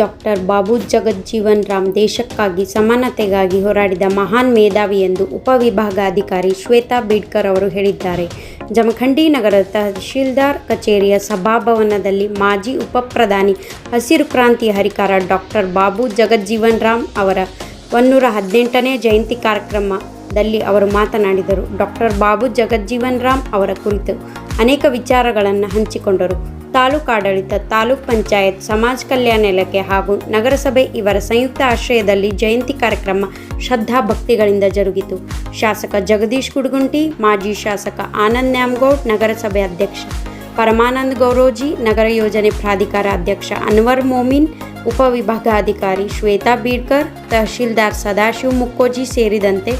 Doctor Babu Jagjivan Ram ದೇಶಕ್ಕಾಗಿ ಸಮಾನತೆಗಾಗಿ ಹೋರಾಡಿದ ಮಹಾನ್ ಮೇಧಾವಿ ಎಂದು ಉಪವಿಭಾಗಾಧಿಕಾರಿ ಶ್ವೇತಾ ಬೀಡ್ಕರ್ ಅವರು ಹೇಳಿದ್ದಾರೆ. ಜಮಖಂಡಿ ನಗರದ ತಹಶೀಲ್ದಾರ್ ಕಚೇರಿಯ ಸಭಾಭವನದಲ್ಲಿ ಮಾಜಿ ಉಪಪ್ರಧಾನಿ ಹಸಿರು ಕ್ರಾಂತಿ ಹರಿಕಾರ ಡಾಕ್ಟರ್ ಬಾಬು ಜಗಜ್ಜೀವನ್ ರಾಮ್ ಅವರ 118ನೇ ಜಯಂತಿ ಕಾರ್ಯಕ್ರಮದಲ್ಲಿ ಅವರು ಮಾತನಾಡಿದರು. ಡಾಕ್ಟರ್ ಬಾಬು ಜಗಜ್ಜೀವನ್ ರಾಮ್ ಅವರ ಕುರಿತು ಅನೇಕ ವಿಚಾರಗಳನ್ನು ಹಂಚಿಕೊಂಡರು. ತಾಲೂಕಾಡಳಿತ, ತಾಲೂಕ್ ಪಂಚಾಯತ್, ಸಮಾಜ ಕಲ್ಯಾಣ ಇಲಾಖೆ ಹಾಗೂ ನಗರಸಭೆ ಇವರ ಸಂಯುಕ್ತ ಆಶ್ರಯದಲ್ಲಿ ಜಯಂತಿ ಕಾರ್ಯಕ್ರಮ ಶ್ರದ್ಧಾ ಭಕ್ತಿಗಳಿಂದ ಜರುಗಿತು. ಶಾಸಕ ಜಗದೀಶ್ ಕುಡಗುಂಟಿ, ಮಾಜಿ ಶಾಸಕ ಆನಂದ್ ನ್ಯಾಮಗೌಡ್, ನಗರಸಭೆ ಅಧ್ಯಕ್ಷ ಪರಮಾನಂದ್ ಗೌರೋಜಿ, ನಗರ ಯೋಜನೆ ಪ್ರಾಧಿಕಾರ ಅಧ್ಯಕ್ಷ ಅನ್ವರ್ ಮೋಮಿನ್, ಉಪವಿಭಾಗಾಧಿಕಾರಿ ಶ್ವೇತಾ ಬೀಡ್ಕರ್, ತಹಶೀಲ್ದಾರ್ ಸದಾಶಿವ್ ಮುಕ್ಕೋಜಿ ಸೇರಿದಂತೆ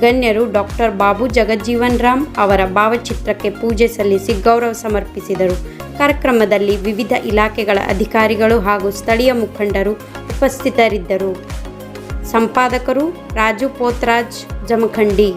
ಗಣ್ಯರು ಡಾಕ್ಟರ್ ಬಾಬು ಜಗಜ್ಜೀವನ್ ರಾಮ್ ಅವರ ಭಾವಚಿತ್ರಕ್ಕೆ ಪೂಜೆ ಸಲ್ಲಿಸಿ ಗೌರವ ಸಮರ್ಪಿಸಿದರು. ಕಾರ್ಯಕ್ರಮದಲ್ಲಿ ವಿವಿಧ ಇಲಾಖೆಗಳ ಅಧಿಕಾರಿಗಳು ಹಾಗೂ ಸ್ಥಳೀಯ ಮುಖಂಡರು ಉಪಸ್ಥಿತರಿದ್ದರು. ಸಂಪಾದಕರು ರಾಜು ಪೋತ್ರಾಜ್, ಜಮಖಂಡಿ.